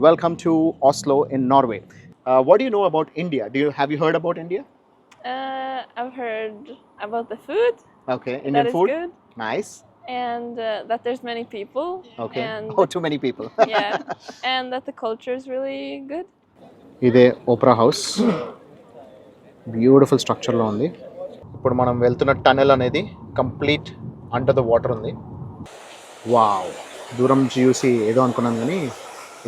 Welcome to Oslo in Norway. What do you know about India? Have you heard about India? I've heard about the food. Okay, Indian that is food. good, Nice. and that there's many people. Okay. And Oh, too many people. yeah, and that the culture is really good. ఇదే Opera house beautiful స్ట్రక్చర్లో ఉంది. ఇప్పుడు మనం వెళ్తున్న tunnel అనేది complete under the water ఉంది. Wow, దూరం నుంచి చూసి ఏదో అనుకున్నాను కానీ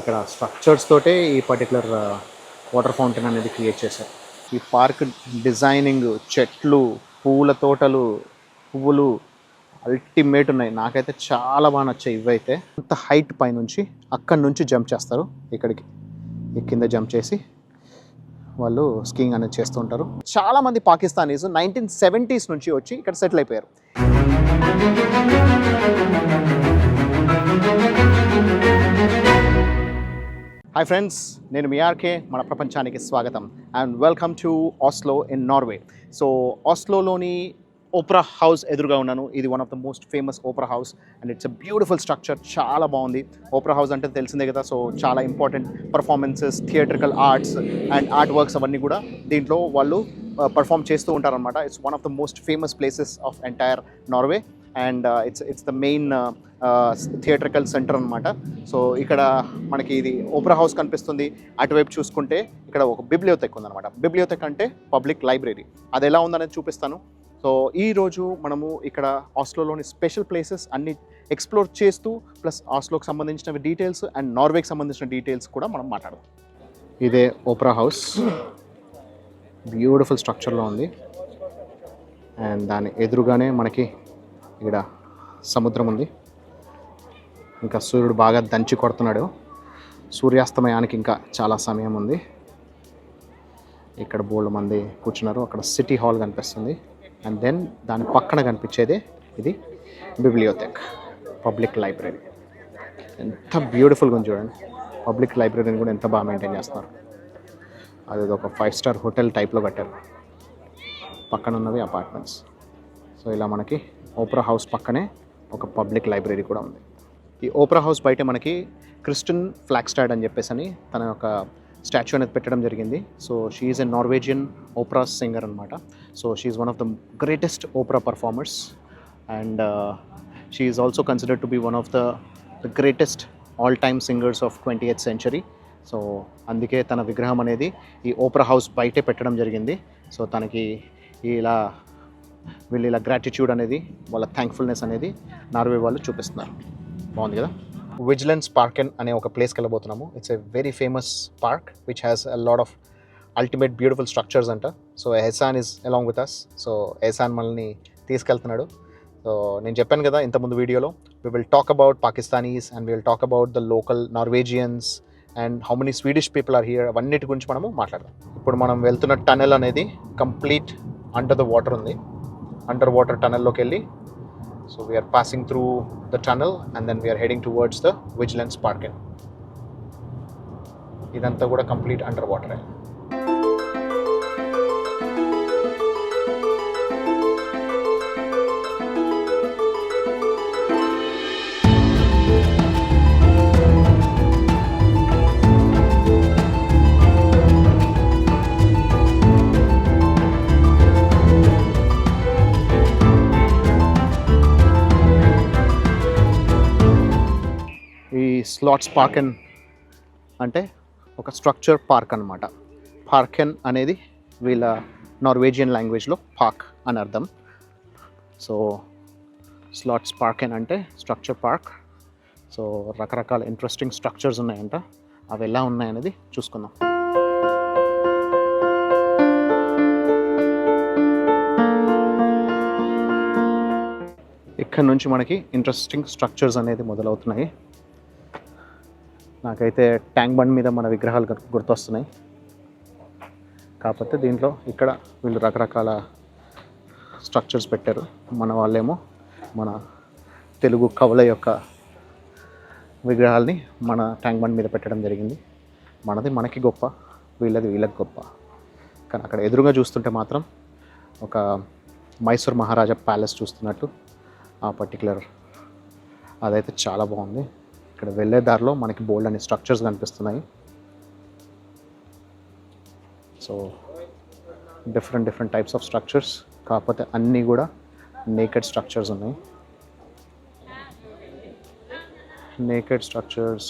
ఇక్కడ స్ట్రక్చర్స్ తోటే ఈ పర్టికులర్ వాటర్ ఫౌంటైన్ అనేది క్రియేట్ చేశారు. ఈ పార్క్ డిజైనింగ్, చెట్లు, పూల తోటలు, పువ్వులు అల్టిమేట్ ఉన్నాయి. నాకైతే చాలా బాగా నచ్చాయి. ఇవైతే అంత హైట్ పైనుంచి అక్కడి నుంచి జంప్ చేస్తారు ఇక్కడికి, ఈ కింద జంప్ చేసి వాళ్ళు స్కీయింగ్ అనేది చేస్తూ ఉంటారు. చాలామంది పాకిస్తానీస్ 1970s నుంచి వచ్చి ఇక్కడ సెటిల్ అయిపోయారు. హాయ్ ఫ్రెండ్స్, నేను మీ ఆర్కే. మన ప్రపంచానికి స్వాగతం and welcome to Oslo in Norway. So ఆస్లోలోని ఓపెరా హౌస్ ఎదురుగా ఉన్నాను. ఇది one of the most famous opera house and it's a beautiful structure. చాలా బాగుంది. ఓపెరా హౌస్ అంటే తెలిసిందే కదా, సో చాలా important performances, theatrical arts and art works అవన్నీ కూడా దీంట్లో వాళ్ళు పర్ఫామ్ చేస్తూ ఉంటారనమాట. It's one of the most famous places of entire Norway and it's the main theatrical centre అనమాట. సో ఇక్కడ మనకి ఇది ఓపెరా హౌస్ కనిపిస్తుంది. అటువైపు చూసుకుంటే ఇక్కడ ఒక బిబ్లియోథెక్ ఉందన్నమాట. బిబ్లియోథెక్ అంటే పబ్లిక్ లైబ్రరీ. అది ఎలా ఉందనేది చూపిస్తాను. సో ఈరోజు మనము ఇక్కడ ఆస్లోలోని స్పెషల్ ప్లేసెస్ అన్ని ఎక్స్ప్లోర్ చేస్తూ ప్లస్ ఆస్లోకి సంబంధించిన డీటెయిల్స్ అండ్ నార్వేకి సంబంధించిన డీటెయిల్స్ కూడా మనం మాట్లాడదాం. ఇదే ఓపెరా హౌస్ బ్యూటిఫుల్ స్ట్రక్చర్లో ఉంది అండ్ దాని ఎదురుగానే మనకి ఇక్కడ సముద్రం ఉంది. ఇంకా సూర్యుడు బాగా దంచి కొడుతున్నాడు. సూర్యాస్తమయానికి ఇంకా చాలా సమయం ఉంది. ఇక్కడ బోల్డ్ మంది కూర్చున్నారు. అక్కడ సిటీ హాల్ కనిపిస్తుంది అండ్ దెన్ దాని పక్కన కనిపించేదే ఇది బిబ్లియోథెక్, పబ్లిక్ లైబ్రరీ. ఎంత బ్యూటిఫుల్గా ఉంది చూడండి. పబ్లిక్ లైబ్రరీని కూడా ఎంత బాగా మెయింటైన్ చేస్తున్నారు. అది ఒక 5-star హోటల్ టైప్లో కట్టారు. పక్కన ఉన్నవి అపార్ట్మెంట్స్. సో ఇలా మనకి ఓపెరా హౌస్ పక్కనే ఒక పబ్లిక్ లైబ్రరీ కూడా ఉంది. ఈ ఓపెరా హౌస్ బయట మనకి క్రిస్టిన్ ఫ్లాగ్స్టాడ్ అని చెప్పేసి అని తన యొక్క స్టాచ్యూ అనేది పెట్టడం జరిగింది. So she is a Norwegian opera singer అనమాట. So she is one of the greatest opera performers and she is also considered to be one of the greatest all time singers of 20th century. So అందుకే తన విగ్రహం అనేది ఈ Opera house బయటే పెట్టడం జరిగింది. So తనకి వీళ్ళు ఇలా గ్రాటిట్యూడ్ అనేది, వాళ్ళ థ్యాంక్ఫుల్నెస్ అనేది నార్వే వాళ్ళు చూపిస్తున్నారు. బాగుంది కదా. విజిలెన్స్ పార్కెన్ అనే ఒక ప్లేస్కి వెళ్ళబోతున్నాము. It's a very famous park which has a lot of ultimate beautiful structures అంట. So Ehsan is along with us. So Ehsan మనల్ని తీసుకెళ్తున్నాడు. సో నేను చెప్పాను కదా ఇంతకుముందు వీడియోలో, we will talk about Pakistanis and we will talk about the local Norwegians and how many Swedish people are here. అవన్నిటి గురించి మనము మాట్లాడదాం. ఇప్పుడు మనం వెళ్తున్న టనెల్ అనేది కంప్లీట్ అండర్ ద వాటర్ ఉంది. అండర్ వాటర్ టనెల్లోకి వెళ్ళి, so we're passing through the tunnel and then we're heading towards the Vigelandsparken. ఇదంతా కూడా కంప్లీట్ అండర్ వాటరే. స్లాట్స్ పార్కెన్ అంటే ఒక స్ట్రక్చర్ పార్క్ అనమాట. పార్కెన్ అనేది వీళ్ళ నార్వేజియన్ లాంగ్వేజ్లో పార్క్ అని అర్థం. సో స్లాట్స్ పార్కెన్ అంటే స్ట్రక్చర్ పార్క్. సో రకరకాల ఇంట్రెస్టింగ్ స్ట్రక్చర్స్ ఉన్నాయంట. అవి ఎలా ఉన్నాయనేది చూసుకుందాం. ఇక్కడ నుంచి మనకి ఇంట్రెస్టింగ్ స్ట్రక్చర్స్ అనేది మొదలవుతున్నాయి. నాకైతే ట్యాంక్ బండ్ మీద మన విగ్రహాలు గుర్తొస్తున్నాయి. కాకపోతే దీంట్లో ఇక్కడ వీళ్ళు రకరకాల స్ట్రక్చర్స్ పెట్టారు. మన వాళ్ళేమో మన తెలుగు కవుల యొక్క విగ్రహాలని మన ట్యాంక్ బండ్ మీద పెట్టడం జరిగింది. మనది మనకి గొప్ప, వీళ్ళది వీళ్ళకి గొప్ప. కానీ అక్కడ ఎదురుగా చూస్తుంటే మాత్రం ఒక మైసూర్ మహారాజా ప్యాలెస్ చూస్తున్నట్టు ఆ పర్టికులర్ అదైతే చాలా బాగుంది. ఇక్కడ వెళ్ళే దారిలో మనకి బోల్డ్ అనే స్ట్రక్చర్స్ కనిపిస్తున్నాయి. So different types of structures, కాకపోతే అన్నీ కూడా నేకెడ్ స్ట్రక్చర్స్ ఉన్నాయి. Naked structures,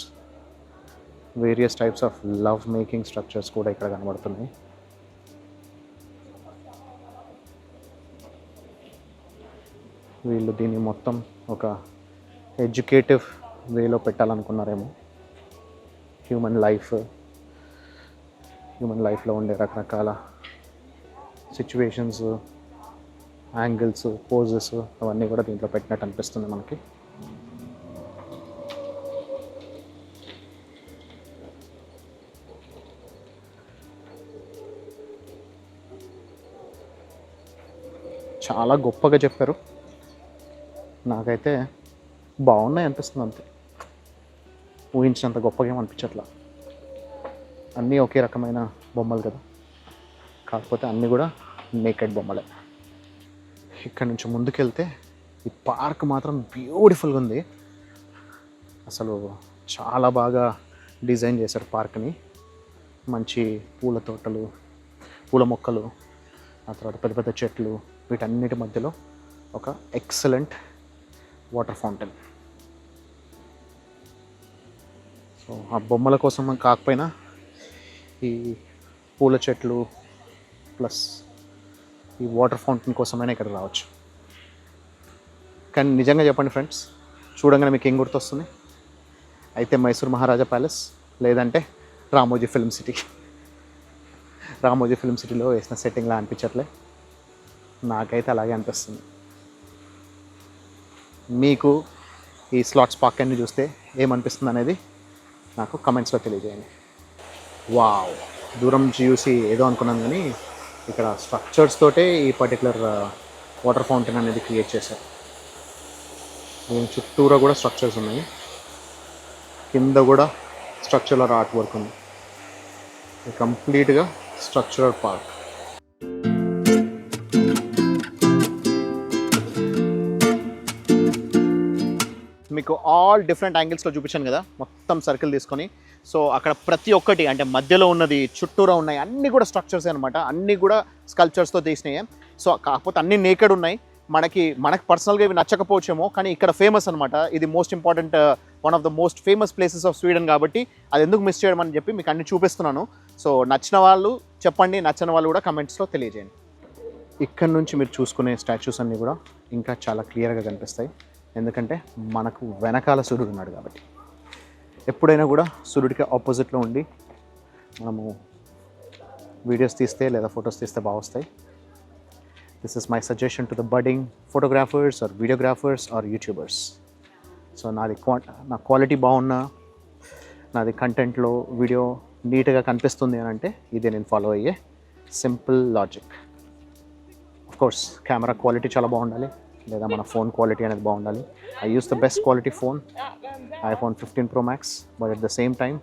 various types of love making structures కూడా ఇక్కడ కనబడుతున్నాయి. వీళ్ళు దీన్ని మొత్తం ఒక ఎడ్యుకేటివ్ వేలో పెట్టాలనుకున్నారేమో. హ్యూమన్ లైఫ్లో ఉండే రకరకాల సిచ్యువేషన్స్, యాంగిల్స్, పోజెస్ అవన్నీ కూడా దీంట్లో పెట్టినట్టు అనిపిస్తుంది మనకి. చాలా గొప్పగా చెప్పారు. నాకైతే బాగున్నాయి అనిపిస్తుంది అంతే, ఊహించినంత గొప్పగా ఏమనిపించట్లా. అన్నీ ఒకే రకమైన బొమ్మలు కదా, కాకపోతే అన్నీ కూడా నేకెడ్ బొమ్మలే. ఇక్కడ నుంచి ముందుకెళ్తే ఈ పార్క్ మాత్రం బ్యూటిఫుల్గా ఉంది. అసలు చాలా బాగా డిజైన్ చేశారు పార్క్ని. మంచి పూల తోటలు, పూల మొక్కలు, ఆ తర్వాత పెద్ద పెద్ద చెట్లు, వీటన్నిటి మధ్యలో ఒక ఎక్సలెంట్ వాటర్ ఫౌంటైన్. సో ఆ బొమ్మల కోసం కాకపోయినా ఈ పూల చెట్లు ప్లస్ ఈ వాటర్ ఫౌంటైన్ కోసమైనా ఇక్కడ రావచ్చు. కానీ నిజంగా చెప్పండి ఫ్రెండ్స్, చూడంగానే మీకు ఏం గుర్తొస్తుంది? అయితే మైసూర్ మహారాజా ప్యాలెస్, లేదంటే Ramoji film city. Ramoji film సిటీలో వేసిన సెట్టింగ్లా అనిపించట్లే, నాకైతే అలాగే అనిపిస్తుంది. మీకు ఈ స్లాట్స్ పార్క్ అన్ని చూస్తే ఏమనిపిస్తుంది అనేది నాకు కమెంట్స్లో తెలియజేయండి. వావ్, దూరం నుంచి చూసి ఏదో అనుకున్నాను, కానీ ఇక్కడ స్ట్రక్చర్స్ తోటే ఈ పర్టికులర్ వాటర్ ఫౌంటైన్ అనేది క్రియేట్ చేశారు. దీని చుట్టూరా కూడా స్ట్రక్చర్స్ ఉన్నాయి, కింద కూడా స్ట్రక్చరల్ ఆర్ట్ వర్క్ ఉంది. కంప్లీట్గా స్ట్రక్చరల్ పార్క్. మీకు ఆల్ డిఫరెంట్ యాంగిల్స్లో చూపించాను కదా, మొత్తం సర్కిల్ తీసుకొని. సో అక్కడ ప్రతి ఒక్కటి అంటే మధ్యలో ఉన్నది, చుట్టూరా ఉన్నాయి, అన్నీ కూడా స్ట్రక్చర్స్ అనమాట. అన్నీ కూడా స్కల్ప్చర్స్తో తీసినాయి. సో కాకపోతే అన్నీ నేకెడ్ ఉన్నాయి. మనకి పర్సనల్గా ఇవి నచ్చకపోవచ్చేమో, కానీ ఇక్కడ ఫేమస్ అనమాట. ఇది most important, one of the most famous places of Sweden కాబట్టి అది ఎందుకు మిస్ చేయడం అని చెప్పి మీకు అన్ని చూపిస్తున్నాను. సో నచ్చిన వాళ్ళు చెప్పండి, నచ్చని వాళ్ళు కూడా కమెంట్స్లో తెలియజేయండి. ఇక్కడ నుంచి మీరు చూసుకునే స్టాచ్యూస్ అన్నీ కూడా ఇంకా చాలా క్లియర్గా కనిపిస్తాయి, ఎందుకంటే మనకు వెనకాల సూర్యుడు ఉన్నాడు కాబట్టి. ఎప్పుడైనా కూడా సూర్యుడికి ఆపోజిట్లో ఉండి మనము వీడియోస్ తీస్తే లేదా ఫొటోస్ తీస్తే బాగా వస్తాయి. This is my suggestion to the budding photographers or videographers or youtubers. So నా క్వాలిటీ బాగున్నా, నాది కంటెంట్లో వీడియో నీట్గా కనిపిస్తుంది అని అంటే ఇదే నేను ఫాలో అయ్యే simple logic. Of course camera quality చాలా బాగుండాలి, లేదా మన ఫోన్ క్వాలిటీ అనేది బాగుండాలి. I use the best quality phone, iPhone 15 Pro Max. But at the same time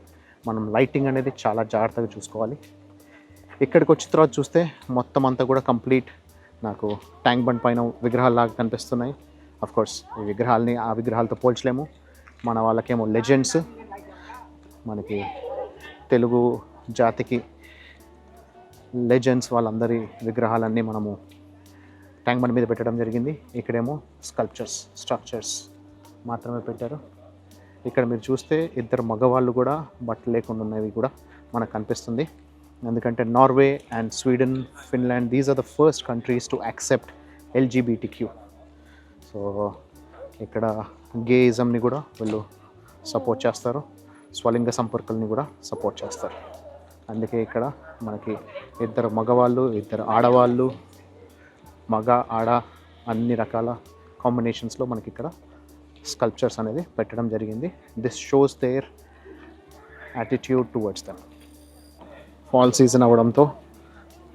మనం లైటింగ్ అనేది చాలా జాగ్రత్తగా చూసుకోవాలి. ఇక్కడికి వచ్చిన తర్వాత చూస్తే మొత్తం అంతా కూడా కంప్లీట్ నాకు ట్యాంక్ బండ్ పైన విగ్రహాల్లాగా కనిపిస్తున్నాయి. అఫ్ కోర్స్ ఈ విగ్రహాలని ఆ విగ్రహాలతో పోల్చలేము. మన వాళ్ళకేమో లెజెండ్స్, మనకి తెలుగు జాతికి లెజెండ్స్ వాళ్ళందరి విగ్రహాలన్నీ మనము ట్యాంక్ బండ్ మీద పెట్టడం జరిగింది. ఇక్కడేమో స్ట్రక్చర్స్ మాత్రమే పెట్టారు. ఇక్కడ మీరు చూస్తే ఇద్దరు మగవాళ్ళు కూడా బట్టలు లేకుండా ఉన్నవి కూడా మనకు కనిపిస్తుంది. ఎందుకంటే Norway and Sweden, Finland, these are the first countries to accept LGBTQ. So ఇక్కడ గేయిజంని కూడా వీళ్ళు సపోర్ట్ చేస్తారు, స్వలింగ సంపర్కుల్ని కూడా సపోర్ట్ చేస్తారు. అందుకే ఇక్కడ మనకి ఇద్దరు మగవాళ్ళు, ఇద్దరు ఆడవాళ్ళు, మగ ఆడ అన్ని రకాల కాంబినేషన్స్లో మనకి ఇక్కడ స్కల్ప్చర్స్ అనేది పెట్టడం జరిగింది. This shows their attitude towards them. Fall season అవ్వడంతో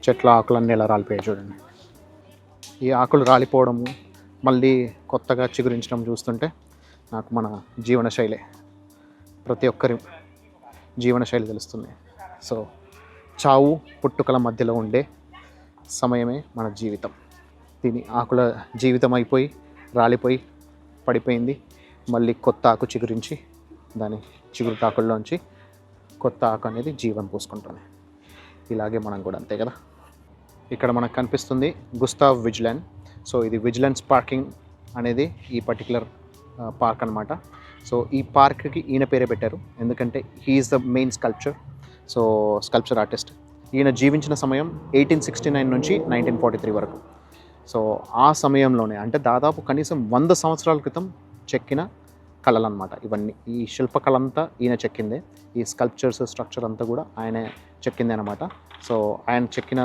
చెట్ల ఆకులన్నీ ఎలా రాలిపోయాయి చూడండి. ఈ ఆకులు రాలిపోవడము, మళ్ళీ కొత్తగా చిగురించడం చూస్తుంటే నాకు మన జీవనశైలి, ప్రతి ఒక్కరి జీవనశైలి తెలుస్తుంది. సో చావు పుట్టుకల మధ్యలో ఉండే సమయమే మన జీవితం. దీని ఆకుల జీవితం అయిపోయి రాలిపోయి పడిపోయింది, మళ్ళీ కొత్త ఆకు చిగురించి దాని చిగురు టాకుల్లోంచి కొత్త ఆకు అనేది జీవం పోసుకుంటుంది. ఇలాగే మనం కూడా అంతే కదా. ఇక్కడ మనకు కనిపిస్తుంది గుస్తావ్ విజిలెంట్. సో ఇది విజిలెన్స్ పార్కింగ్ అనేది ఈ పర్టికులర్ పార్క్ అనమాట. సో ఈ పార్క్కి ఈయన పేరే పెట్టారు ఎందుకంటే he is the main sculpture artist. ఈయన జీవించిన సమయం 1869 నుంచి 1943 వరకు. సో ఆ సమయంలోనే అంటే దాదాపు కనీసం 100 సంవత్సరాల క్రితం చెక్కిన కళలు అనమాట ఇవన్నీ. ఈ శిల్పకళ అంతా ఈయన చెక్కిందే. ఈ స్కల్ప్చర్స్ స్ట్రక్చర్ అంతా కూడా ఆయన చెక్కిందే అనమాట. సో ఆయన చెక్కిన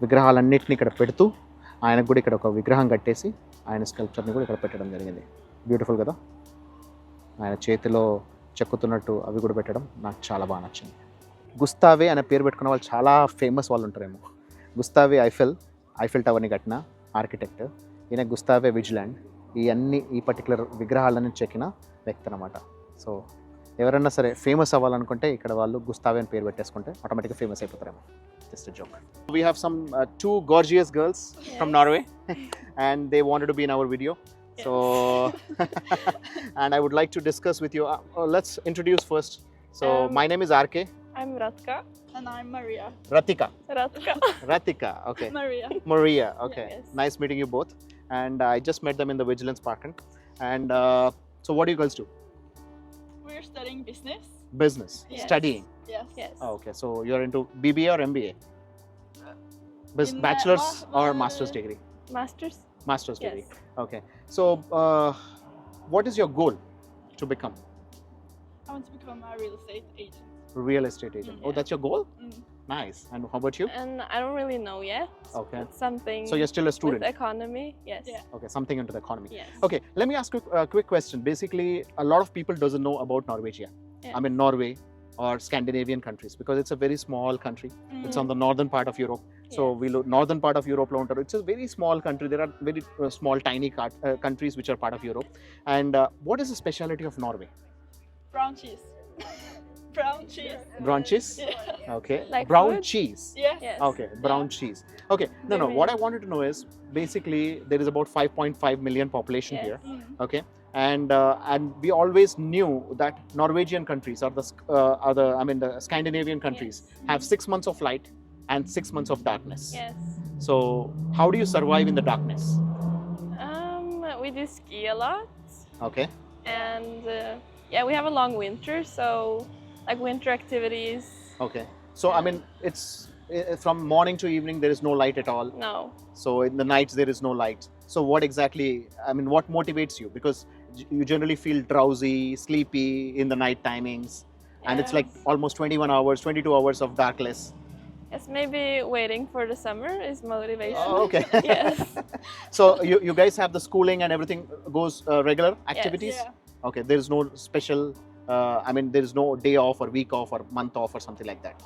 విగ్రహాలన్నింటినీ ఇక్కడ పెడుతూ ఆయనకు కూడా ఇక్కడ ఒక విగ్రహం కట్టేసి ఆయన స్కల్ప్చర్ని కూడా ఇక్కడ పెట్టడం జరిగింది. బ్యూటిఫుల్ కదా. ఆయన చేతిలో చెక్కుతున్నట్టు అవి కూడా పెట్టడం నాకు చాలా బాగా నచ్చింది. గుస్తావే అనే పేరు పెట్టుకున్న వాళ్ళు చాలా ఫేమస్ వాళ్ళు ఉంటారేమో. గుస్తావే ఐఫెల్ టవర్ని కట్టిన ఆర్కిటెక్ట్ ఈయన. గుస్తావే విజిలాండ్ ఈ పర్టికులర్ విగ్రహాలను చెక్కిన వ్యక్తి అనమాట. సో ఎవరన్నా సరే ఫేమస్ అవ్వాలనుకుంటే ఇక్కడ వాళ్ళు గుస్తావే అని పేరు పెట్టేసుకుంటే ఆటోమేటిక్గా ఫేమస్ అయిపోతారేమో. Just a joke. We have some two gorgeous girls from Norway and they wanted to be in our video. So and I would like to discuss with you. Let's introduce first. So my name is RK. I'm Ratka. And I'm Maria. Ratika. Ratka. Okay. Maria. Okay. Yes. Nice meeting you both. And I just met them in the Vigilance Park. And so what do you girls do? We're studying business. Business. Yes. Studying. Yes. Oh, okay. So you're into BBA or MBA? In the Bachelor's or master's degree? Master's Yes. degree. Okay. So what is your goal to become? I want to become a real estate agent. Real estate agent. Oh, Yeah. that's your goal? Mm. Nice. And how about you? And I don't really know yet. Okay. It's something So you're still a student? with economy. Yes. Yeah. Okay, something into the economy. Yes. Okay, let me ask you a quick question. Basically, a lot of people doesn't know about Norwegia. Yeah. I mean, Norway or Scandinavian countries because it's a very small country. It's on the northern part of Europe. So Yes. we look northern part of Europe. It's a very small country. There are very small, tiny countries which are part of Europe. And what is the speciality of Norway? Brown cheese. Brown cheese. Brown cheese? Yeah. Okay. Like brown food? cheese. Yes. Yes. Okay, brown cheese. Okay, no. Very What I wanted to know is basically there is about 5.5 million population Yes. here. Mm. Okay, and we always knew that Norwegian countries are the Scandinavian countries Yes. have 6 months of light and 6 months of darkness. Yes. So how do you survive in the darkness? We do ski a lot, Okay, and yeah, we have a long winter, so like winter activities. okay. So I mean, it's from morning to evening there is no light at all. No. So in the nights there is no light. So what exactly? I mean, what motivates you? Because you generally feel drowsy, sleepy in the night timings, and it's like Yes. almost 21 hours, 22 hours of darkness. Yes, maybe waiting for the summer is motivation. Oh, okay. Yes. So you guys have the schooling and everything goes regular activities? Yeah. Okay, there is no special. There is no day off or week off or month off or something like that.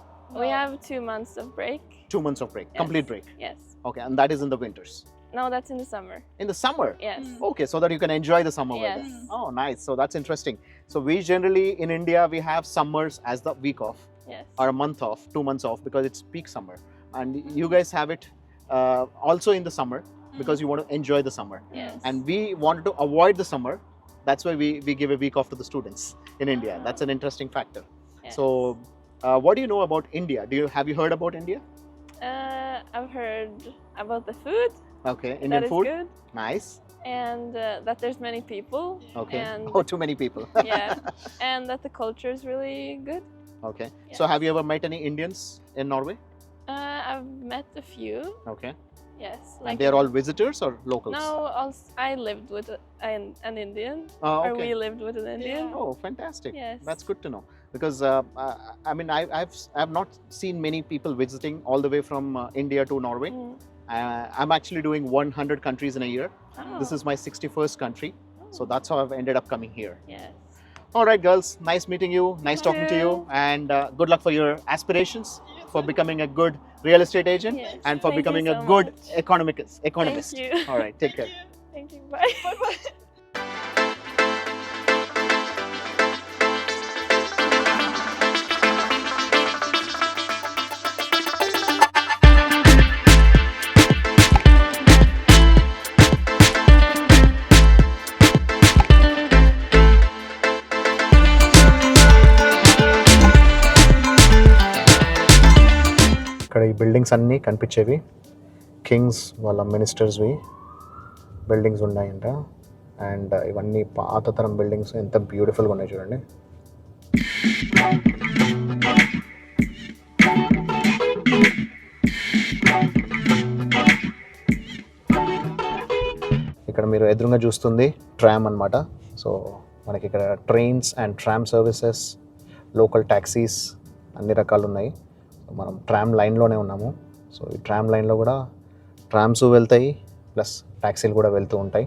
We have 2 months of break. 2 months of break, Yes. complete break. Yes. Okay, and that is in the winters. No, that's in the summer. In the summer. Yes. Mm. Okay, so that you can enjoy the summer weather. Yes. Oh, nice. So that's interesting. So we generally in India we have summers as the week off Yes. or a month off, 2 months off because it's peak summer, and you guys have it also in the summer because you want to enjoy the summer. Yes. And we wanted to avoid the summer. That's why we give a week off to the students in India. That's an interesting factor. Yes. So what do you know about India? Have you heard about India? I've heard about the food. Okay, That Indian is food. good. Nice. And that there's many people. Okay. And Oh, too many people. yeah. And that the culture is really good. Okay. Yes. So have you ever met any Indians in Norway? I've met a few. Okay. Yes. And they're all visitors or locals? No, I lived with an Indian. Oh, Or okay. we lived with an Indian. Oh, fantastic. Yes. That's good to know because I've not seen many people visiting all the way from India to Norway. Mm. I'm actually doing 100 countries in a year. Oh. This is my 61st country, so that's how I've ended up coming here. Yes. All right, girls, nice meeting you, nice You talking to you, too. and good luck for your aspirations, You for too. becoming a good real estate agent, Yes. and for Thank you becoming a so good much. economist. Thank you. All right, take care. Thank you. Thank you. Bye. Bye bye. ఇక్కడ ఈ buildings అన్నీ కనిపించేవి Kings వాళ్ళ మినిస్టర్స్వి buildings ఉన్నాయంట. And ఇవన్నీ పాత తరం buildings ఎంత బ్యూటిఫుల్గా ఉన్నాయి చూడండి. ఇక్కడ మీరు ఎదురుగా చూస్తుంది ట్రామ్ అన్నమాట. సో మనకి ఇక్కడ trains and tram services, local taxis అన్ని రకాలు ఉన్నాయి. మనం ట్రామ్ లైన్లోనే ఉన్నాము. సో ఈ ట్రామ్ లైన్లో కూడా ట్రామ్స్ వెళ్తాయి ప్లస్ ట్యాక్సీలు కూడా వెళ్తూ ఉంటాయి.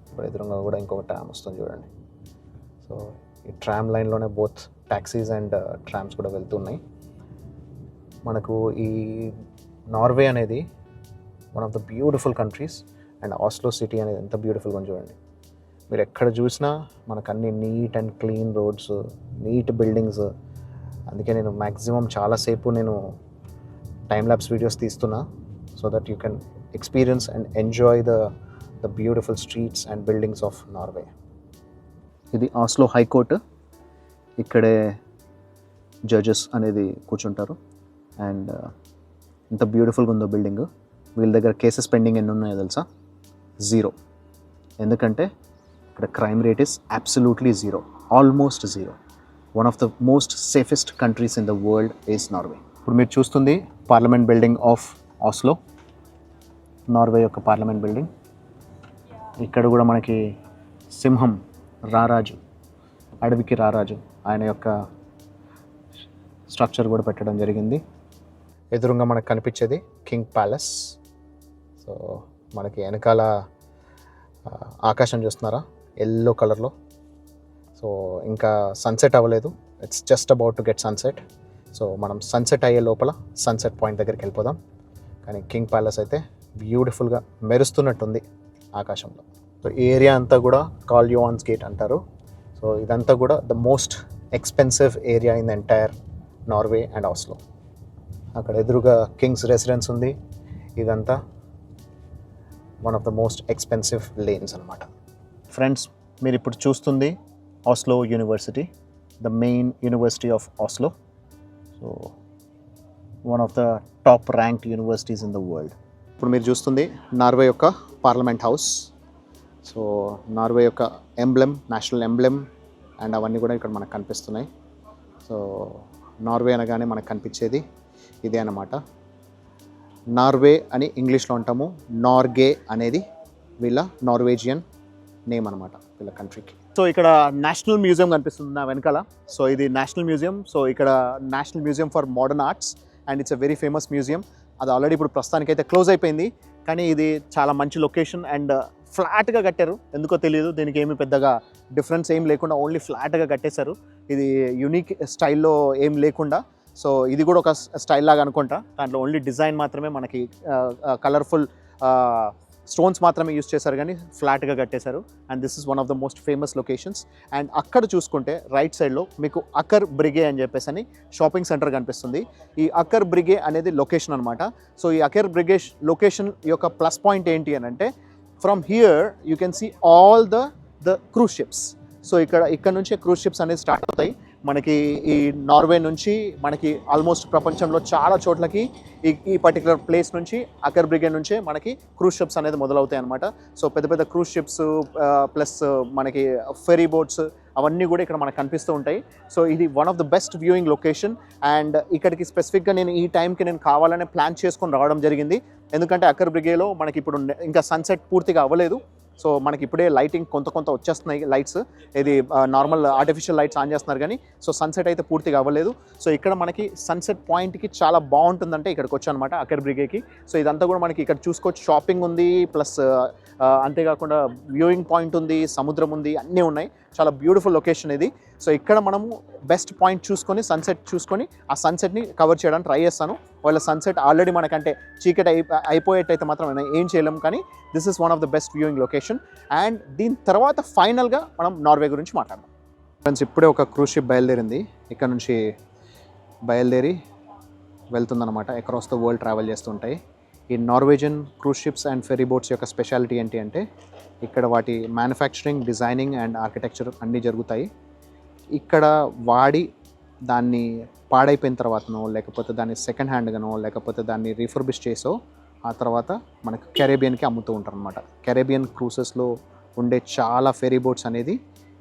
ఇప్పుడు ఎదురుగా కూడా ఇంకొక ట్రామ్ వస్తుంది చూడండి. సో ఈ ట్రామ్ లైన్లోనే బోత్ ట్యాక్సీస్ అండ్ ట్రామ్స్ కూడా వెళ్తున్నాయి. మనకు ఈ నార్వే అనేది one of the beautiful countries. And Oslo city అనేది ఎంత బ్యూటిఫుల్గా చూడండి. మీరు ఎక్కడ చూసినా మనకు అన్ని neat and clean roads, neat buildings. అందుకే నేను మ్యాక్సిమం చాలాసేపు నేను టైమ్ ల్యాప్స్ వీడియోస్ తీస్తున్నా so that you can experience and enjoy the beautiful streets and buildings of Norway. ఇది ఆస్లో హైకోర్టు. ఇక్కడే జడ్జెస్ అనేది కూర్చుంటారు. అండ్ ఎంత బ్యూటిఫుల్గా ఉందో బిల్డింగ్. వీళ్ళ దగ్గర కేసెస్ పెండింగ్ ఎన్ని ఉన్నాయో తెలుసా? 0. ఎందుకంటే ఇక్కడ crime rate is absolutely 0, almost 0. One of the most safest countries in the world is Norway. ఇప్పుడు మీరు చూస్తుంది పార్లమెంట్ బిల్డింగ్ ఆఫ్ ఆస్లో, నార్వే యొక్క పార్లమెంట్ బిల్డింగ్. ఇక్కడ కూడా మనకి సింహం, రారాజు, అడవికి రారాజు, ఆయన యొక్క స్ట్రక్చర్ కూడా పెట్టడం జరిగింది. ఎదురుగా మనకు కనిపించేది కింగ్ ప్యాలెస్. సో మనకి వెనకాల ఆకాశం చూస్తున్నారా, ఎల్లో కలర్లో. సో ఇంకా సన్సెట్ అవ్వలేదు, it's just about to get sunset. So మనం సన్సెట్ అయ్యే లోపల సన్సెట్ పాయింట్ దగ్గరికి వెళ్ళిపోదాం. కానీ కింగ్ ప్యాలెస్ అయితే బ్యూటిఫుల్గా మెరుస్తున్నట్టుంది ఆకాశంలో. సో ఈ ఏరియా అంతా కూడా కార్ల్ యోహాన్స్ గేట్ అంటారు. సో ఇదంతా కూడా the most expensive area in the entire Norway and Oslo. అక్కడ ఎదురుగా కింగ్స్ రెసిడెన్స్ ఉంది. ఇదంతా one of the most expensive lanes అనమాట. ఫ్రెండ్స్, మీరు ఇప్పుడు చూస్తుంది Oslo university, the main university of Oslo. So one of the top ranked universities in the world. ఇప్పుడు మీరు చూస్తుంది నార్వే యొక్క పార్లమెంట్ హౌస్. సో నార్వే యొక్క ఎంబ్లెమ్, నేషనల్ ఎంబ్లెమ్ అండ్ అవన్నీ కూడా ఇక్కడ మనకు కనిపిస్తున్నాయి. సో నార్వే అనగానే మనకు కనిపించేది ఇదే అన్నమాట. నార్వే అని ఇంగ్లీష్లో అంటాము, నార్గే అనేది వీళ్ళ నార్వేజియన్ నేమ్ అనమాట వీళ్ళ కంట్రీకి. సో ఇక్కడ నేషనల్ మ్యూజియం కనిపిస్తుంది నా వెనకాల. సో ఇది నేషనల్ మ్యూజియం. సో ఇక్కడ national museum for modern arts and it's a very famous museum. అది ఆల్రెడీ ఇప్పుడు ప్రస్తుతానికి అయితే క్లోజ్ అయిపోయింది. కానీ ఇది చాలా మంచి లొకేషన్ అండ్ ఫ్లాట్గా కట్టారు. ఎందుకో తెలియదు, దీనికి ఏమి పెద్దగా డిఫరెన్స్ ఏం లేకుండా ఓన్లీ ఫ్లాట్గా కట్టేశారు. ఇది యూనిక్ స్టైల్లో ఏం లేకుండా. సో ఇది కూడా ఒక స్టైల్ లాగా అనుకుంటా. దాంట్లో ఓన్లీ డిజైన్ మాత్రమే మనకి కలర్ఫుల్ స్టోన్స్ మాత్రమే యూస్ చేశారు, కానీ ఫ్లాట్గా కట్టేశారు. And this is one of the most famous locations. And అక్కడ చూసుకుంటే రైట్ సైడ్లో మీకు అకర్ బ్రిగే అని చెప్పేసి అని షాపింగ్ సెంటర్ కనిపిస్తుంది. ఈ అకర్ బ్రిగే అనేది లొకేషన్ అనమాట. సో ఈ అకర్ బ్రిగే లొకేషన్ యొక్క ప్లస్ పాయింట్ ఏంటి అని అంటే, from here you can see all the cruise ships. So ఇక్కడ నుంచి క్రూజ్ షిప్స్ అనేది స్టార్ట్ అవుతాయి. మనకి ఈ నార్వే నుంచి మనకి ఆల్మోస్ట్ ప్రపంచంలో చాలా చోట్లకి ఈ పర్టికులర్ ప్లేస్ నుంచి అకర్ బ్రిగే నుంచే మనకి క్రూజ్ షిప్స్ అనేది మొదలవుతాయి అనమాట. సో పెద్ద పెద్ద క్రూజ్ షిప్స్ ప్లస్ మనకి ఫెరీ బోట్స్ అవన్నీ కూడా ఇక్కడ మనకు కనిపిస్తూ ఉంటాయి. సో ఇది one of the best viewing location. And ఇక్కడికి స్పెసిఫిక్గా నేను ఈ టైంకి నేను కావాలనే ప్లాన్ చేసుకొని రావడం జరిగింది. ఎందుకంటే అకర్ బ్రిగేలో మనకి ఇప్పుడు ఇంకా సన్సెట్ పూర్తిగా అవ్వలేదు. సో మనకి ఇప్పుడే లైటింగ్ కొంత వచ్చేస్తున్నాయి లైట్స్. ఇది నార్మల్ ఆర్టిఫిషియల్ లైట్స్ ఆన్ చేస్తున్నారు, కానీ సో సన్సెట్ అయితే పూర్తిగా అవ్వలేదు. సో ఇక్కడ మనకి సన్సెట్ పాయింట్కి చాలా బాగుంటుందంటే ఇక్కడికి వచ్చాను అనమాట, అకర్ బ్రిగేకి. సో ఇదంతా కూడా మనకి ఇక్కడ చూసుకోవచ్చు, షాపింగ్ ఉంది ప్లస్ అంతేకాకుండా వ్యూయింగ్ పాయింట్ ఉంది, సముద్రం ఉంది, అన్నీ ఉన్నాయి. చాలా బ్యూటిఫుల్ లొకేషన్ ఇది. సో ఇక్కడ మనము బెస్ట్ పాయింట్ చూసుకొని సన్సెట్ చూసుకొని ఆ సన్సెట్ని కవర్ చేయడానికి ట్రై చేస్తాను. వాళ్ళ సన్సెట్ ఆల్రెడీ మనకంటే చీకటి అయిపోయేటైతే మాత్రం ఏం చేయలేము, కానీ this is one of the best viewing location. And దీని తర్వాత ఫైనల్గా మనం నార్వే గురించి మాట్లాడదాం. ఫ్రెండ్స్, ఇప్పుడే ఒక క్రూజ్ షిప్ బయలుదేరింది. ఇక్కడ నుంచి బయలుదేరి వెళ్తుందన్నమాట, అక్రాస్ ద వరల్డ్ ట్రావెల్ చేస్తుంటాయి. ఈ Norwegian cruise ships and fairy boats యొక్క స్పెషాలిటీ ఏంటి అంటే, ఇక్కడ వాటి మ్యానుఫ్యాక్చరింగ్, డిజైనింగ్ అండ్ ఆర్కిటెక్చర్ అన్నీ జరుగుతాయి. ఇక్కడ వాడి దాన్ని పాడైపోయిన తర్వాతనో లేకపోతే దాన్ని సెకండ్ హ్యాండ్గానో లేకపోతే దాన్ని రీఫర్బిష్ చేసో ఆ తర్వాత మనకు కెరేబియన్కి అమ్ముతూ ఉంటారు అనమాట. కెరేబియన్ క్రూసెస్లో ఉండే చాలా ఫెరీ బోట్స్ అనేది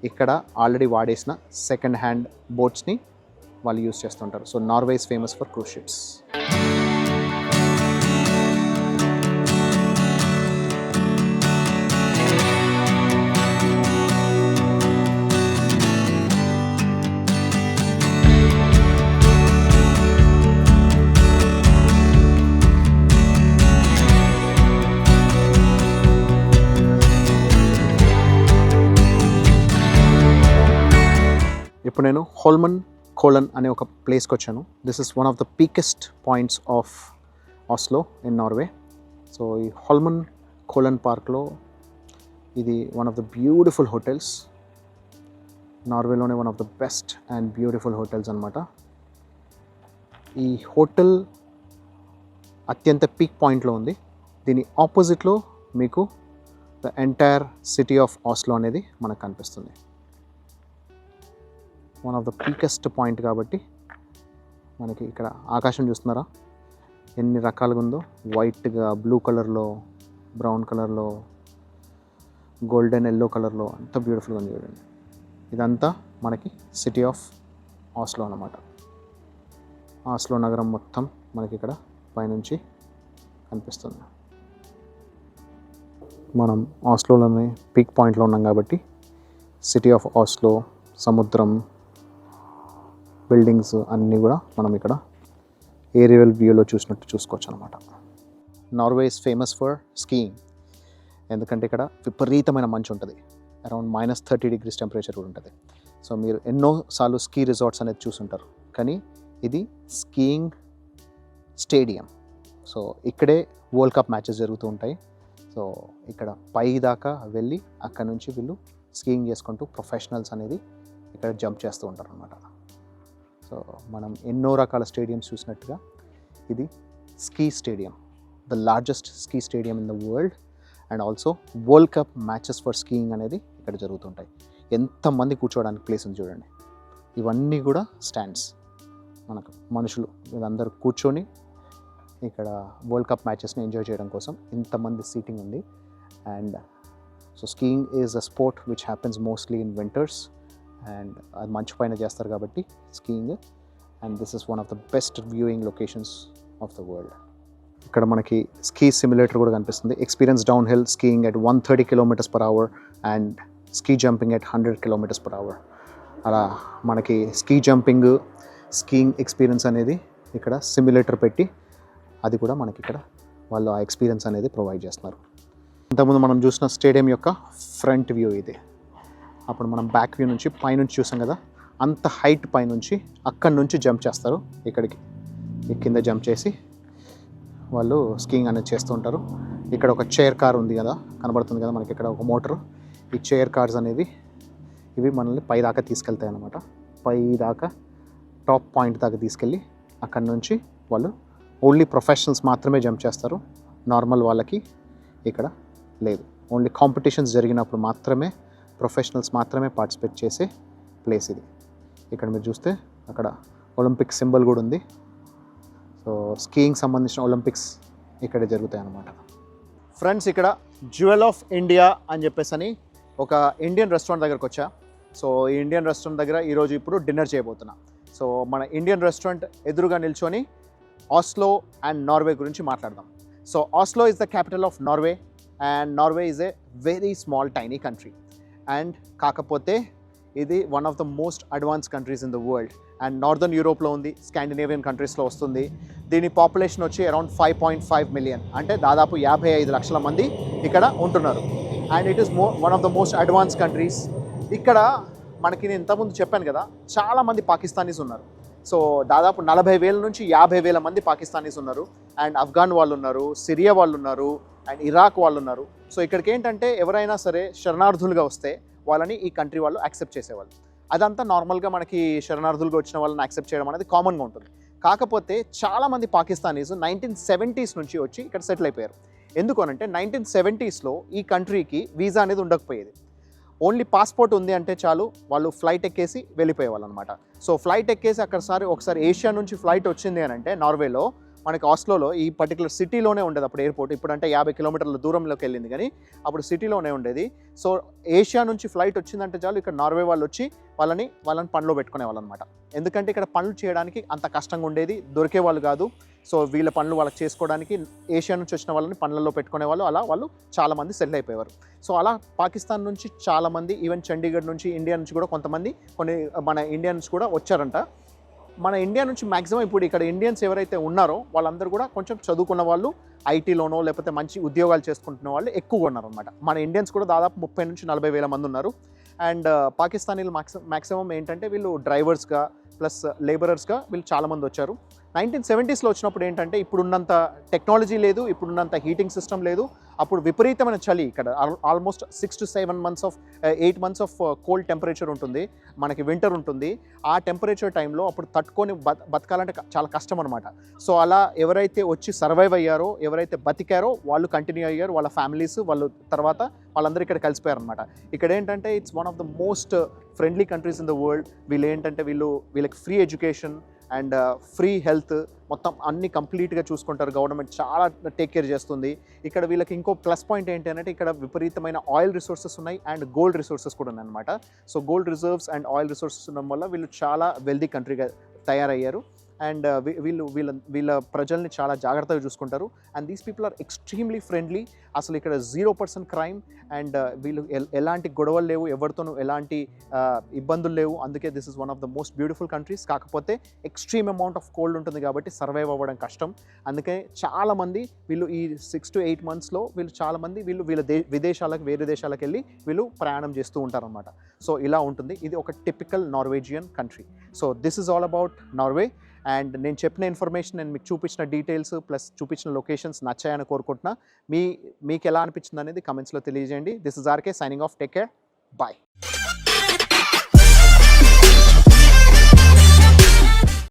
ఇక్కడ ఆల్రెడీ వాడేసిన సెకండ్ హ్యాండ్ బోట్స్ని వాళ్ళు యూస్ చేస్తుంటారు. So Norway is famous for cruise ships. ఇప్పుడు నేను హోల్మన్ కోలన్ అనే ఒక ప్లేస్కి వచ్చాను. This is one of the peakest points of Oslo in Norway. So ఈ హోల్మన్ కోలన్ పార్క్లో ఇది one of the beautiful hotels, నార్వేలోనే one of the best and beautiful hotels అనమాట. ఈ హోటల్ అత్యంత పీక్ పాయింట్లో ఉంది. దీని ఆపోజిట్లో మీకు ద ఎంటైర్ సిటీ ఆఫ్ ఆస్లో అనేది మనకు కనిపిస్తుంది. వన్ ఆఫ్ ద పీకెస్ట్ పాయింట్ కాబట్టి మనకి ఇక్కడ ఆకాశం చూస్తున్నారా ఎన్ని రకాలుగా ఉందో, వైట్గా, బ్లూ కలర్లో, బ్రౌన్ కలర్లో, గోల్డెన్ ఎల్లో కలర్లో, అంత బ్యూటిఫుల్గా ఉంది చూడండి. ఇదంతా మనకి సిటీ ఆఫ్ ఆస్లో అన్నమాట. ఆస్లో నగరం మొత్తం మనకి ఇక్కడ పైనుంచి కనిపిస్తుంది. మనం ఆస్లోలోనే పీక్ పాయింట్లో ఉన్నాం కాబట్టి సిటీ ఆఫ్ ఆస్లో, సముద్రం, బిల్డింగ్స్ అన్నీ కూడా మనం ఇక్కడ ఏరియల్ వ్యూలో చూసినట్టు చూసుకోవచ్చు అనమాట. Norway is famous for skiing. ఎందుకంటే ఇక్కడ విపరీతమైన మంచు ఉంటుంది, అరౌండ్ -30 degrees టెంపరేచర్ కూడా ఉంటుంది. సో మీరు ఎన్నోసార్లు స్కీ రిసార్ట్స్ అనేది చూసుంటారు, కానీ ఇది స్కీయింగ్ స్టేడియం. సో ఇక్కడే వరల్డ్ కప్ మ్యాచెస్ జరుగుతూ ఉంటాయి. సో ఇక్కడ పై దాకా వెళ్ళి అక్కడ నుంచి వీళ్ళు స్కీయింగ్ చేసుకుంటూ ప్రొఫెషనల్స్ అనేది ఇక్కడ జంప్ చేస్తూ ఉంటారు అనమాట. సో మనం ఎన్నో రకాల స్టేడియంస్ చూసినట్టుగా ఇది ski stadium, the largest ski stadium in the world. And also world cup matches for skiing అనేది ఇక్కడ జరుగుతుంటాయి. ఎంతమంది కూర్చోవడానికి ప్లేస్ ఉంది చూడండి. ఇవన్నీ కూడా స్టాండ్స్, మనకు మనుషులు వీళ్ళందరూ కూర్చొని ఇక్కడ వరల్డ్ కప్ మ్యాచెస్ని ఎంజాయ్ చేయడం కోసం ఇంతమంది సీటింగ్ ఉంది. And so skiing is a sport which happens mostly in winters. And అది మంచు పైన చేస్తారు కాబట్టి skiing. And this is one of the best viewing locations of the world. ఇక్కడ మనకి స్కీ సిమ్యులేటర్ కూడా కనిపిస్తుంది. Experience down hill skiing at 130 km/h and ski jumping at 100 km/h. అలా మనకి స్కీ జంపింగ్, స్కీయింగ్ ఎక్స్పీరియన్స్ అనేది ఇక్కడ సిమ్యులేటర్ పెట్టి అది కూడా మనకి ఇక్కడ వాళ్ళు ఆ ఎక్స్పీరియన్స్ అనేది ప్రొవైడ్ చేస్తున్నారు. ఇంతకుముందు మనం చూసిన స్టేడియం యొక్క ఫ్రంట్ వ్యూ ఇది. అప్పుడు మనం బ్యాక్ వ్యూ నుంచి పైనుంచి చూసాం కదా, అంత హైట్ పైనుంచి అక్కడి నుంచి జంప్ చేస్తారు ఇక్కడికి. ఈ కింద జంప్ చేసి వాళ్ళు స్కీయింగ్ అనేది చేస్తూ ఉంటారు. ఇక్కడ ఒక చైర్ కార్ ఉంది కదా, కనబడుతుంది కదా మనకి ఇక్కడ ఒక మోటార్. ఈ చైర్ కార్స్ అనేవి ఇవి మనల్ని పై దాకా తీసుకెళ్తాయి అన్నమాట. పై దాకా టాప్ పాయింట్ దాకా తీసుకెళ్ళి అక్కడి నుంచి వాళ్ళు ఓన్లీ ప్రొఫెషనల్స్ మాత్రమే జంప్ చేస్తారు. నార్మల్ వాళ్ళకి ఇక్కడ లేదు. ఓన్లీ కాంపిటీషన్స్ జరిగినప్పుడు మాత్రమే ప్రొఫెషనల్స్ మాత్రమే పార్టిసిపేట్ చేసే ప్లేస్ ఇది. ఇక్కడ మీరు చూస్తే అక్కడ ఒలింపిక్ సింబల్ కూడా ఉంది. సో స్కీయింగ్ సంబంధించిన ఒలింపిక్స్ ఇక్కడే జరుగుతాయి అన్నమాట. ఫ్రెండ్స్, ఇక్కడ జ్యువెల్ ఆఫ్ ఇండియా అని చెప్పేసి ఒక ఇండియన్ రెస్టారెంట్ దగ్గరకు వచ్చా. సో ఈ ఇండియన్ రెస్టారెంట్ దగ్గర ఈరోజు ఇప్పుడు డిన్నర్ చేయబోతున్నా. సో మన ఇండియన్ రెస్టారెంట్ ఎదురుగా నిల్చొని ఆస్లో అండ్ నార్వే గురించి మాట్లాడదాం. So ఆస్లో is the capital of Norway and Norway is a very small tiny country. And కాకపోతే ఇది one of the most advance countries in the world. And northern యూరోప్లో ఉంది, Scandinavian కంట్రీస్లో వస్తుంది. దీని పాపులేషన్ వచ్చి అరౌండ్ 5.5 million, అంటే దాదాపు 55 లక్షల మంది ఇక్కడ ఉంటున్నారు. And it is one of the most advance countries. ఇక్కడ మనకి నేను ఇంతకుముందు చెప్పాను కదా, చాలామంది పాకిస్తానీస్ ఉన్నారు. సో దాదాపు 40,000 నుంచి 50,000 మంది పాకిస్తానీస్ ఉన్నారు. అండ్ ఆఫ్ఘాన్ వాళ్ళు ఉన్నారు, సిరియా వాళ్ళు ఉన్నారు, అండ్ ఇరాక్ వాళ్ళు ఉన్నారు. సో ఇక్కడికి ఏంటంటే ఎవరైనా సరే శరణార్థులుగా వస్తే వాళ్ళని ఈ కంట్రీ వాళ్ళు యాక్సెప్ట్ చేసేవాళ్ళు. అదంతా నార్మల్గా మనకి శరణార్థులుగా వచ్చిన వాళ్ళని యాక్సెప్ట్ చేయడం అనేది కామన్గా ఉంటుంది. కాకపోతే చాలామంది పాకిస్తానీస్ 1970s నుంచి వచ్చి ఇక్కడ సెటిల్ అయిపోయారు. ఎందుకు అనంటే 1970sలో ఈ కంట్రీకి వీసా అనేది ఉండకపోయేది. ఓన్లీ పాస్పోర్ట్ ఉంది అంటే చాలు వాళ్ళు ఫ్లైట్ ఎక్కేసి వెళ్ళిపోయేవాళ్ళు అనమాట. సో ఫ్లైట్ ఎక్కేసి ఒకసారి ఏషియా నుంచి ఫ్లైట్ వచ్చింది అని అంటే నార్వేలో మనకి ఆస్లోలో ఈ పర్టికులర్ సిటీలోనే ఉండేది అప్పుడు ఎయిర్పోర్ట్. ఇప్పుడు అంటే 50 కిలోమీటర్ల దూరంలోకి వెళ్ళింది, కానీ అప్పుడు సిటీలోనే ఉండేది. సో ఏషియా నుంచి ఫ్లైట్ వచ్చిందంటే చాలు ఇక్కడ నార్వే వాళ్ళు వచ్చి వాళ్ళని పనిలో పెట్టుకునేవాళ్ళు అనమాట. ఎందుకంటే ఇక్కడ పనులు చేయడానికి అంత కష్టంగా ఉండేది, దొరికే వాళ్ళు కాదు. సో వీళ్ళ పనులు వాళ్ళకి చేసుకోవడానికి ఏషియా నుంచి వచ్చిన వాళ్ళని పనులలో పెట్టుకునేవాళ్ళు. అలా వాళ్ళు చాలామంది సెటిల్ అయిపోయేవారు. సో అలా పాకిస్తాన్ నుంచి చాలామంది, ఈవెన్ చండీగఢ్ నుంచి, ఇండియా నుంచి కూడా కొంతమంది, మన ఇండియా నుంచి కూడా వచ్చారంట. మన ఇండియా నుంచి మ్యాక్సిమం ఇప్పుడు ఇక్కడ ఇండియన్స్ ఎవరైతే ఉన్నారో వాళ్ళందరూ కూడా కొంచెం చదువుకున్న వాళ్ళు, ఐటీలోనో లేకపోతే మంచి ఉద్యోగాలు చేసుకుంటున్న వాళ్ళు ఎక్కువగా ఉన్నారనమాట. మన ఇండియన్స్ కూడా దాదాపు 30 నుంచి 40 వేల మంది ఉన్నారు. అండ్ పాకిస్తానీలు మ్యాక్సిమం ఏంటంటే వీళ్ళు డ్రైవర్స్గా ప్లస్ లేబరర్స్గా వీళ్ళు చాలామంది వచ్చారు. 1970స్లో వచ్చినప్పుడు ఏంటంటే ఇప్పుడున్నంత టెక్నాలజీ లేదు, ఇప్పుడున్నంత హీటింగ్ సిస్టమ్ లేదు. అప్పుడు విపరీతమైన చలి, ఇక్కడ almost 6 to 7 months 8 months of cold temperature ఉంటుంది, మనకి వింటర్ ఉంటుంది. ఆ టెంపరేచర్ టైంలో అప్పుడు తట్టుకొని బతకాలంటే చాలా కష్టం అనమాట. సో అలా ఎవరైతే వచ్చి సర్వైవ్ అయ్యారో, ఎవరైతే బతికారో వాళ్ళు కంటిన్యూ అయ్యారు, వాళ్ళ ఫ్యామిలీస్ వాళ్ళు తర్వాత వాళ్ళందరూ ఇక్కడ కలిసిపోయారు అనమాట. ఇక్కడ ఏంటంటే it's one of the most friendly countries in the world. వీళ్ళు ఏంటంటే వీళ్ళకి free education and free health మొత్తం అన్ని కంప్లీట్గా చూసుకుంటారు. గవర్నమెంట్ చాలా టేక్ కేర్ చేస్తుంది. ఇక్కడ వీళ్ళకి ఇంకో ప్లస్ పాయింట్ ఏంటి అంటే ఇక్కడ విపరీతమైన ఆయిల్ రిసోర్సెస్ ఉన్నాయి అండ్ గోల్డ్ రిసోర్సెస్ కూడా ఉన్నాయన్నమాట. So gold reserves and oil resources ఉండడం వల్ల వీళ్ళు చాలా వెల్దీ కంట్రీగా తయారయ్యారు. అండ్ వీళ్ళ ప్రజల్ని చాలా జాగ్రత్తగా చూసుకుంటారు. And these people are extremely friendly. అసలు ఇక్కడ 0% క్రైమ్ అండ్ వీళ్ళు ఎలాంటి గొడవలు లేవు, ఎవరితోనూ ఎలాంటి ఇబ్బందులు లేవు. అందుకే this is one of the most beautiful countries. కాకపోతే ఎక్స్ట్రీమ్ అమౌంట్ ఆఫ్ కోల్డ్ ఉంటుంది కాబట్టి సర్వైవ్ అవ్వడం కష్టం. అందుకే చాలామంది వీళ్ళు ఈ 6 to 8 monthsలో చాలామంది వీళ్ళ విదేశాలకు, వేరే దేశాలకు వెళ్ళి వీళ్ళు ప్రయాణం చేస్తూ ఉంటారనమాట. సో ఇలా ఉంటుంది. ఇది ఒక typical Norwegian country. So this is all about Norway. And నేను చెప్పిన ఇన్ఫర్మేషన్, నేను మీకు చూపించిన డీటెయిల్స్ ప్లస్ చూపించిన లొకేషన్స్ నచ్చాయని కోరుకుంటున్నా. మీకు ఎలా అనిపించింది అనేది కమెంట్స్లో తెలియజేయండి. This is RK signing off. Take care, bye.